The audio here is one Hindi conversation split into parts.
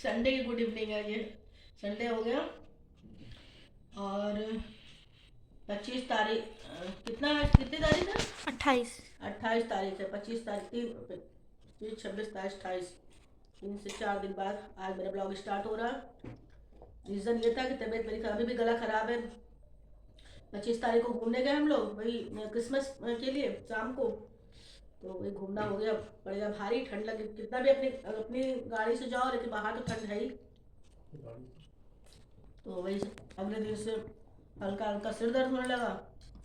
संडे की गुड इवनिंग है ये। संडे हो गया और 25 तारीख, कितना है, कितनी तारीख है? 28। 28 तारीख है। 25 तारीख, 30, 26, 27, 28, 3 से 4 दिन बाद आज मेरा ब्लॉग स्टार्ट हो रहा है। रीज़न ये था कि तबीयत मेरी अभी भी गला खराब है। 25 तारीख को घूमने गए हम लोग, वही क्रिसमस के लिए शाम को। तो वही घूमना हो गया, पड़ेगा भारी, ठंड लगे कितना भी अपनी अपनी गाड़ी से जाओ, लेकिन बाहर तो ठंड है ही। तो वही अगले दिन से हल्का हल्का सिर दर्द होने लगा,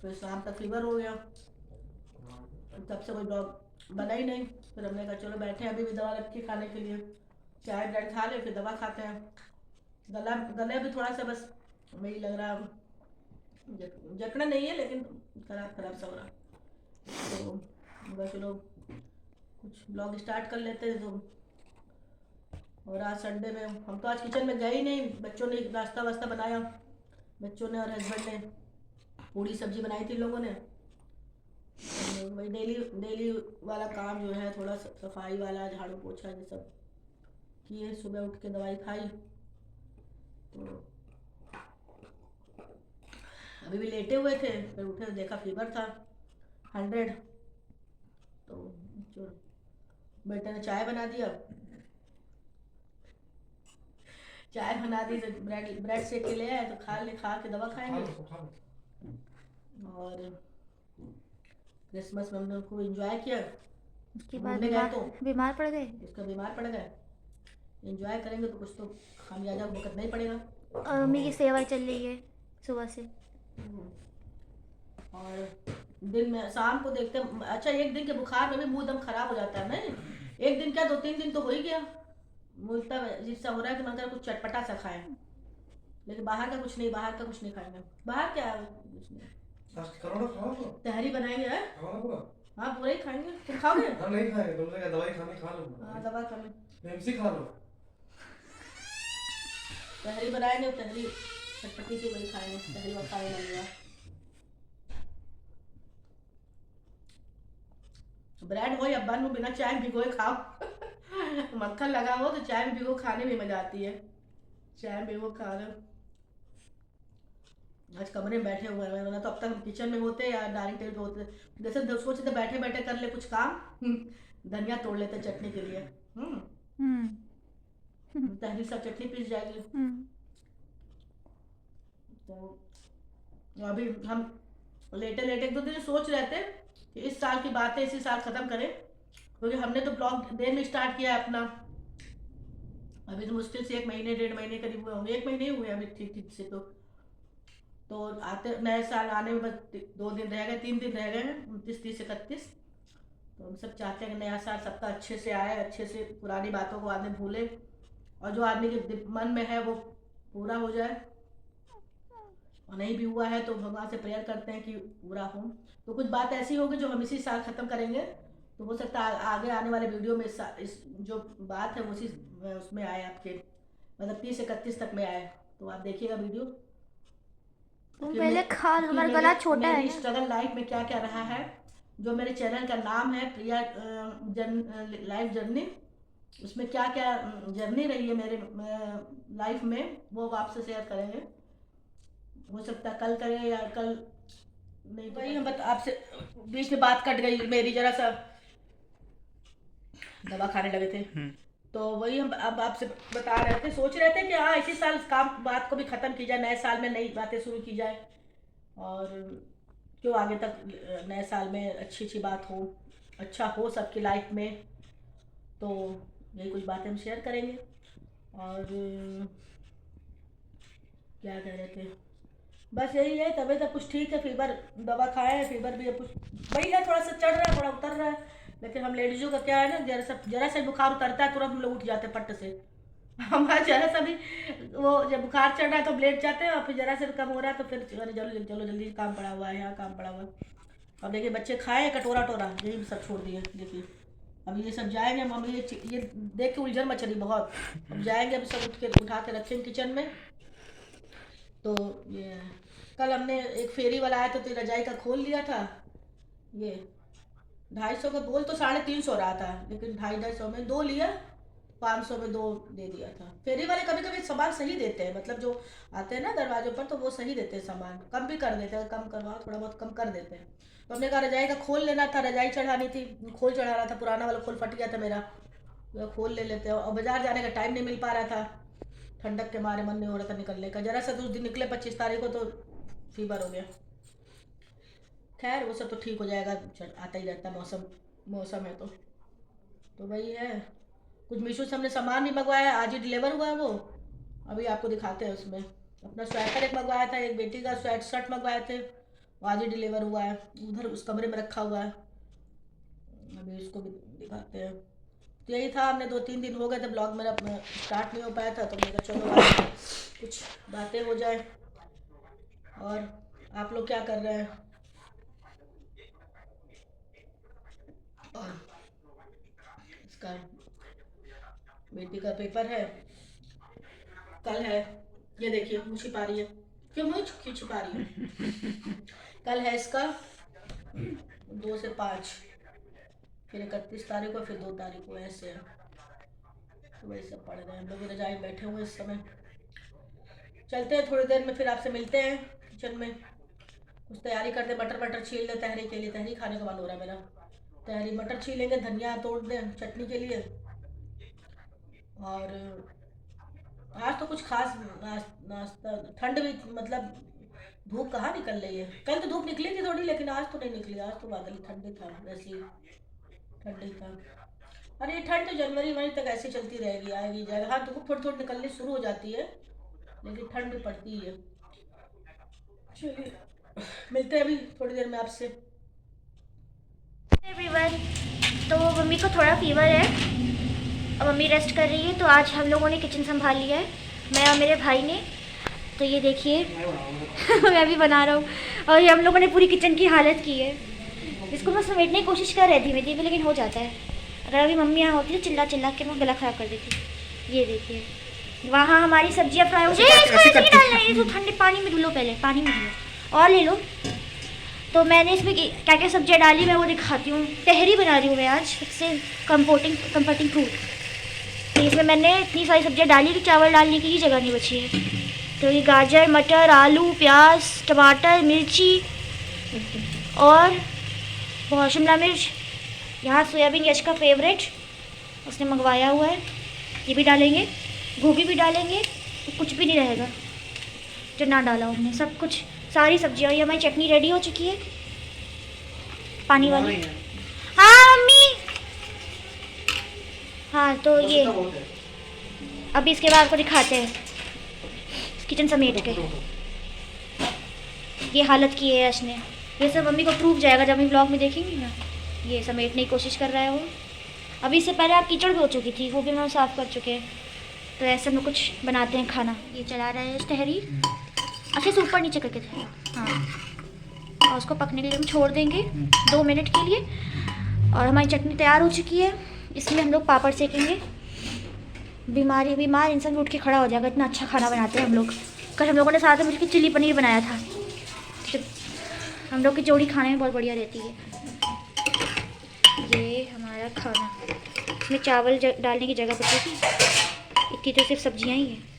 फिर शाम तक फीवर हो गया। तब से कोई ब्लॉग बना ही नहीं। फिर हमने कहा चलो बैठे, अभी भी दवा रखी खाने के लिए, चाय ब्रेड खा ले फिर दवा खाते हैं। गले भी थोड़ा सा बस वही लग रहा, जकड़ा नहीं है लेकिन खराब खराब सा हो रहा। तो बस चलो कुछ ब्लॉग स्टार्ट कर लेते हैं। और आज संडे में हम तो आज किचन में गए ही नहीं, बच्चों ने नाश्ता वास्ता बनाया। बच्चों ने और हस्बैंड ने पूरी सब्जी बनाई थी लोगों ने। वही डेली डेली वाला काम जो है, थोड़ा सफाई वाला, झाड़ू पोछा ये सब किए। सुबह उठ के दवाई खाई, तो अभी भी लेटे हुए थे, फिर उठे तो देखा फीवर था 100। तो जो बेटे ने चाय बना दिया, चाय बना दी तो ब्रेड ब्रेड सेक के ले आए, तो खा के दवा खाएंगे। और क्रिसमस में हम लोग को एंजॉय किया। उसके बाद घूमने गए तो बीमार पड़ गए। उसका बीमार पड़ गए। एंजॉय करेंगे तो कुछ तो खामियाजा भुगतना ही पड़ेगा। और मम्मी की सेवा चल रही है सुबह से। और दिन में शाम को देखते अच्छा, एक दिन के बुखार में भी मुंह दम खराब हो जाता है। नहीं, एक दिन क्या 2-3 दिन तो हो ही गया। मुंह इतना अजीब सा हो रहा है कि मन कर कुछ चटपटा सा खाएं, लेकिन बाहर का कुछ नहीं, बाहर का कुछ नहीं खाएंगे। बाहर क्या है, कुछ नहीं। तहरी बनाएंगे है? हाँ पूरा ही खाएंगे। तुम खाओगे? हम नहीं खाएंगे, तुमसे क्या दवाई खानी, खा लो। हाँ दवा खा लो, एमसी खा लो। तहरी बनाएंगे, तहरी चटपटी सी वही खाएंगे, तहरी और खाने लगेगा। ब्रेड हो या बन हो, बिना चाय भिगोए खाओ। मक्खन लगा हो तो चाय में भिगो खाने में मजा आती है। चाय में भिगो खा लो। आज कमरे में बैठे हुए हैं, वरना तो अब तक हम किचन में होते या डाइनिंग टेबल पे होते। जैसे सोचे थे बैठे बैठे कर ले कुछ काम। धनिया तोड़ लेते चटनी के लिए। तहरी सा चटनी पीस जाएगी। तो अभी हम लेटे लेटे 1-2 दिन सोच रहे थे कि इस साल की बातें इसी साल खत्म करें, क्योंकि हमने तो ब्लॉग देर में स्टार्ट किया है अपना। अभी तो मुश्किल से 1 महीने 1.5 महीने करीब हुए होंगे, 1 महीने ही हुए अभी ठीक ठीक से। तो आते नए साल आने में बस 2 दिन रह गए, 3 दिन रह गए हैं, 29, 30, 31। तो हम सब चाहते हैं कि नया साल सबका अच्छे से आए, अच्छे से पुरानी बातों को आदमी भूले, और जो आदमी के मन में है वो पूरा हो जाए। और नहीं भी हुआ है तो भगवान से प्रेयर करते हैं कि पूरा हो। तो कुछ बात ऐसी होगी जो हम इसी साल ख़त्म करेंगे। तो हो सकता है आगे आने वाले वीडियो में इस जो बात है वो उसी उसमें आए आपके, मतलब 30-31 तक में आए। तो आप देखिएगा वीडियो। तुम पहले खा लो, तुम्हारा गला छोटा है मेरी ना। स्ट्रगल लाइफ में क्या क्या रहा है, जो मेरे चैनल का नाम है प्रिया लाइफ जर्नी, उसमें क्या क्या जर्नी रही है मेरे लाइफ में, वो आपसे शेयर करेंगे। हो सकता है कल करें या कल नहीं। वही हम आपसे बीच में बात कट गई मेरी, जरा सा दवा खाने लगे थे। तो वही हम अब आपसे बता रहे थे, सोच रहे थे कि हाँ इसी साल काम बात को भी ख़त्म की जाए, नए साल में नई बातें शुरू की जाए, और क्यों आगे तक नए साल में अच्छी अच्छी बात हो, अच्छा हो सबकी लाइफ में। तो यही कुछ बातें हम शेयर करेंगे। और क्या कह रहे थे, बस यही है। तबीयत अब कुछ ठीक है, फीवर दवा खाए हैं, फीवर भी अब कुछ वही है, थोड़ा सा चढ़ रहा है थोड़ा उतर रहा है। लेकिन हम लेडीज़ों का क्या है ना, जरा सा बुखार उतरता है तुरंत हम लोग उठ जाते हैं पट्ट से। हमारा जरा सा भी वो जब बुखार चढ़ रहा है तो लेट जाते हैं, और फिर जरा से कम हो रहा है तो फिर अरे चलो चलो जल्दी काम पड़ा हुआ है, यहाँ काम पड़ा हुआ है। अब देखिए बच्चे खाए कटोरा टोरा, यही सब छोड़ दिए। देखिए अब ये सब जाएंगे हम ये देख के उलझन मच रही बहुत। अब जाएंगे, अब सब उठा के रखेंगे किचन में। तो ये कल हमने एक फेरी वाला आया तो रजाई का खोल लिया था। ये 250 का बोल तो 350 रहा था, लेकिन 250-250 में 2 लिया। 500 में 2 दे दिया था। फेरी वाले कभी कभी सामान सही देते हैं, मतलब जो आते हैं ना दरवाजे पर तो वो सही देते हैं सामान, कम भी कर देते हैं, कम करवाओ थोड़ा बहुत कम कर देते हैं। तो हमने कहा रजाई का खोल लेना था, रजाई चढ़ानी थी, खोल चढ़ाना था, पुराना वाला खोल फट गया था मेरा, तो खोल ले लेते हैं। और बाजार जाने का टाइम नहीं मिल पा रहा था, ठंडक के मारे मन नहीं हो रहा था निकलने का, जरा सा उस दिन निकले 25 तारीख को तो फीवर हो गया। खैर वो सब तो ठीक हो जाएगा, आता ही रहता है, मौसम है तो वही है। कुछ मीशो से हमने सामान भी मंगवाया, आज ही डिलीवर हुआ है वो, अभी आपको दिखाते हैं। उसमें अपना स्वेटर एक मंगवाया था, एक बेटी का स्वेट शर्ट मंगवाए थे, वो आज ही डिलीवर हुआ है, उधर उस कमरे में रखा हुआ है, अभी उसको भी दिखाते हैं। तो यही था, हमने 2-3 दिन हो गए थे ब्लॉग मेरा स्टार्ट नहीं हो पाया था, तो मैंने कहा चलो आज कुछ बातें हो जाए। और आप लोग क्या कर रहे हैं? और इसका बेटी का पेपर है, कल है, ये देखिए मुँह छिपा रही है, क्यों मुँह क्यों छिपा रही है? कल है इसका 2 से 5, फिर 31 तारीख को, फिर 2 तारीख को, ऐसे है। तो वही सब पढ़ रहे हैं हम लोग, रजाई में बैठे हुए इस समय। चलते हैं थोड़ी देर में, फिर आपसे मिलते हैं किचन में, कुछ तैयारी करते, मटर छील लें तहरी के लिए, तहरी खाने का मन हो रहा है मेरा। तहरी मटर छीलेंगे, धनिया तोड़ दें चटनी के लिए। और आज तो कुछ खास नाश्ता, ठंड भी, मतलब धूप कहाँ निकल रही है, कल तो धूप निकली थी थोड़ी, लेकिन आज तो नहीं निकली, आज तो बादल ठंडी था, वैसे ही ठंडी था। अरे ये ठंड तो जनवरी मई तक ऐसे चलती रहेगी, आएगी जाएगा। हाँ धूप थोड़ी थोड़ी निकलनी शुरू हो जाती है, लेकिन ठंड भी पड़ती है। चलिए मिलते हैं अभी थोड़ी देर में आपसे। एवरीवन, तो मम्मी को थोड़ा फीवर है, अब मम्मी रेस्ट कर रही है, तो आज हम लोगों ने किचन संभाल लिया है, मैं और मेरे भाई ने। तो ये देखिए मैं भी बना रहा हूँ, और ये हम लोगों ने पूरी किचन की हालत की है। इसको मैं समेटने की कोशिश कर रही थी धीमे, लेकिन हो जाता है। अगर अभी मम्मी यहाँ होती तो चिल्ला चिल्ला के मैं गला ख़राब कर देती। ये देखिए वहाँ हमारी सब्जियाँ फ्राई हो जाए, इसको ऐसे नहीं डालना है, तो ठंडे पानी में धुलो, पहले पानी में धुलो और ले लो। तो मैंने इसमें क्या क्या सब्जियाँ डाली मैं वो दिखाती हूँ। तहरी बना रही हूँ मैं आज, सबसे कंफर्टिंग फूड। तो इसमें मैंने इतनी सारी सब्जियाँ डाली कि चावल डालने की ही जगह नहीं बची है। तो ये गाजर, मटर, आलू, प्याज, टमाटर, मिर्ची और बहुत शिमला मिर्च, यहाँ सोयाबीन यश का फेवरेट उसने मंगवाया हुआ है, ये भी डालेंगे, गोभी भी डालेंगे, तो कुछ भी नहीं रहेगा जो ना डाला हमने, सब कुछ सारी सब्जियाँ। ये हमारी चटनी रेडी हो चुकी है, पानी वाली। हाँ मम्मी, हाँ तो ये अभी इसके बाद आपको दिखाते हैं किचन समेट के। ये हालत की है यश ने, ये सब मम्मी को प्रूफ जाएगा जब हम ब्लॉग में देखेंगे ना। ये समेटने की कोशिश कर रहा है वो। अभी इससे पहले आप कीचड़ भी हो चुकी थी, वो भी हम साफ़ कर चुके हैं। तो ऐसे में कुछ बनाते हैं खाना। ये चला रहा है तहरी, अच्छे से ऊपर नीचे करके थे, हाँ, और उसको पकने के लिए हम छोड़ देंगे 2 मिनट के लिए। और हमारी चटनी तैयार हो चुकी है, इसमें हम लोग पापड़ सेकेंगे। बीमार इंसान उठ के खड़ा हो जाएगा, इतना अच्छा खाना बनाते हैं हम लोग। कल हम लोगों ने साथ में मिलकर चिली पनीर बनाया था, हम लोग की जोड़ी खाने में बहुत बढ़िया रहती है। ये हमारा खाना, इसमें चावल डालने की जगह बची थी, इतनी तो सिर्फ सब्जियां ही हैं।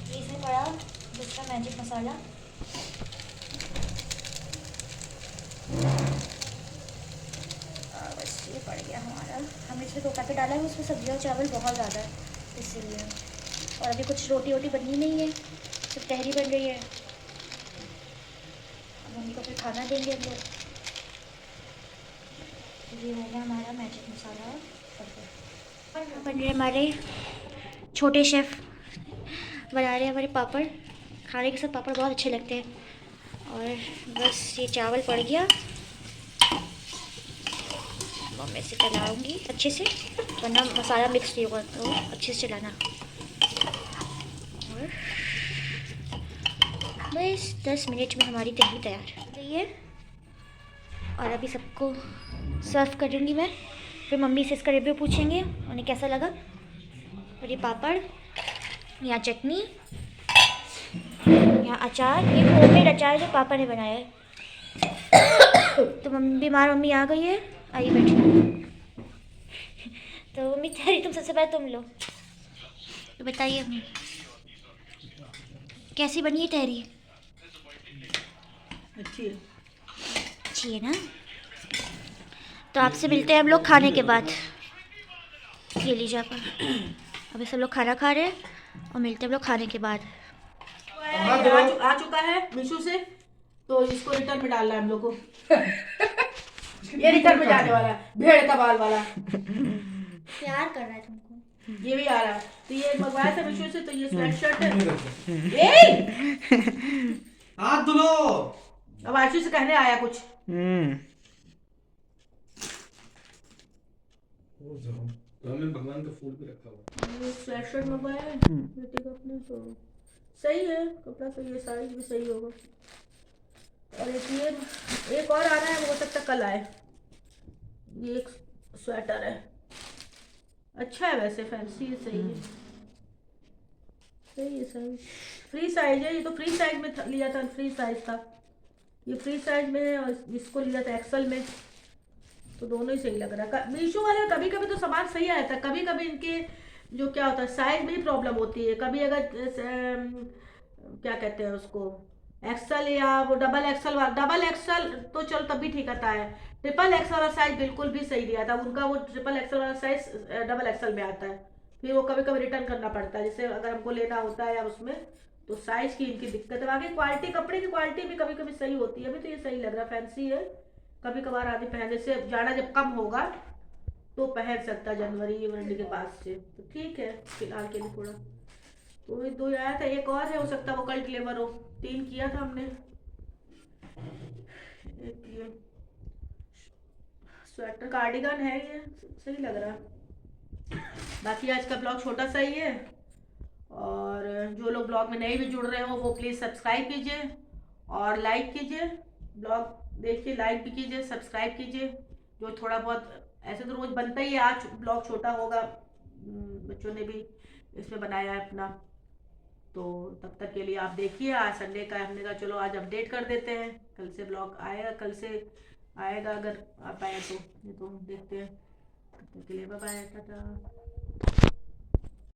ये इसमें पड़ा दूसरा मैजिक मसाला, बस ये पड़ गया हमारा। हमने इसमें 2 पैकेट डाला है, उसमें सब्जियाँ और चावल बहुत ज़्यादा है इसीलिए। और अभी कुछ रोटी बननी नहीं है, सिर्फ तहरी बन रही है। अब मम्मी को फिर खाना देंगे हम लोग। ये हो गया हमारा मैजिक मसाला। बन रहे हमारे छोटे शेफ़, बना रहे हमारे पापड़। खाने के साथ पापड़ बहुत अच्छे लगते हैं। और बस ये चावल पड़ गया, मैं इसे चलाऊँगी अच्छे से, वरना मसाला मिक्स नहीं होगा, तो अच्छे से चलाना। और बस 10 मिनट में हमारी तहरी तैयार हो गई है। और अभी सबको सर्व करूँगी मैं, फिर मम्मी से इसका रिव्यू पूछेंगे उन्हें कैसा लगा। और ये पापड़, यहाँ चटनी, यहाँ अचार, ये होममेड अचार जो पापा ने बनाया है। तो मम्मी बीमार मम्मी आ गई है, आइए बैठिए। तो मम्मी तहरी तुम सबसे पहले तुम लो, तो बताइए मम्मी कैसी बनी है तहरी? अच्छी है। अच्छी है ना? तो आपसे मिलते हैं हम लोग खाने के बाद। ये लीजिए आप, अभी सब लोग खाना खा रहे हैं और मिलते हैं हम लोग खाने के बाद। आ चुका है मीशो से, तो इसको रिटर्न में डालना है हम लोग को। ये रिटर्न में जाने वाला है, भेड़ का बाल वाला। प्यार कर रहा है तुमको। ये भी आ रहा है, तो ये मंगवाया था मीशो से, तो ये स्वेटशर्ट है। हाथ धुलो। अब आशु से कहने आया कुछ। हमने भगवान का फूल भी रखा हुआ। ये स्वेटशर्ट मंगवाया है बेटे का अपने, तो सही है कपड़ा, सही है, साइज भी सही होगा। और एक और आ रहा है, वो हो सकता कल आए। ये एक स्वेटर है, अच्छा है वैसे, फैंसी है, सही है, सही है। साइज फ्री साइज है, ये तो फ्री साइज में लिया था, फ्री साइज था, ये फ्री साइज में है, और इसको लिया था एक्सल में, तो दोनों ही सही लग रहा है। मीशो वाले कभी कभी तो सामान सही आया था, कभी कभी इनके जो क्या होता है साइज में ही प्रॉब्लम होती है। कभी अगर क्या कहते हैं उसको, एक्सल या वो डबल एक्सल तो चलो तब भी ठीक आता है, ट्रिपल एक्सल वाला साइज बिल्कुल भी सही नहीं आता उनका। वो ट्रिपल एक्सल वाला साइज डबल एक्सल में आता है, फिर वो कभी कभी रिटर्न करना पड़ता है, जैसे अगर हमको लेना होता है या उसमें, तो साइज की इनकी दिक्कत है। बाकी क्वालिटी, कपड़े की क्वालिटी भी कभी कभी सही होती है। अभी तो ये सही लग रहा है, फैंसी है, कभी कभार आदमी पहन, जैसे जाड़ा जब कम होगा तो पहन सकता, जनवरी वनवरी के बाद से, तो ठीक है फिलहाल के लिए थोड़ा। तो ये 2 आया था, एक और है, हो सकता है वो कल डिलीवर हो। 3 किया था हमने। एक ये स्वेटर कार्डिगन है, ये सही लग रहा है। बाकी आज का ब्लॉग छोटा सा ही है, और जो लोग ब्लॉग में नए भी जुड़ रहे हो वो प्लीज़ सब्सक्राइब कीजिए और लाइक कीजिए, ब्लॉग देखिए, लाइक भी कीजिए, सब्सक्राइब कीजिए। जो थोड़ा बहुत ऐसे तो रोज बनता ही है, आज ब्लॉग छोटा होगा, बच्चों ने भी इसमें बनाया है अपना, तो तब तक के लिए आप देखिए। आज संडे का हमने कहा चलो आज अपडेट कर देते हैं, कल से ब्लॉग आएगा, कल से आएगा अगर आप आए तो, ये तो देखते हैं। तब तक के लिए बाय बाय, टाटा।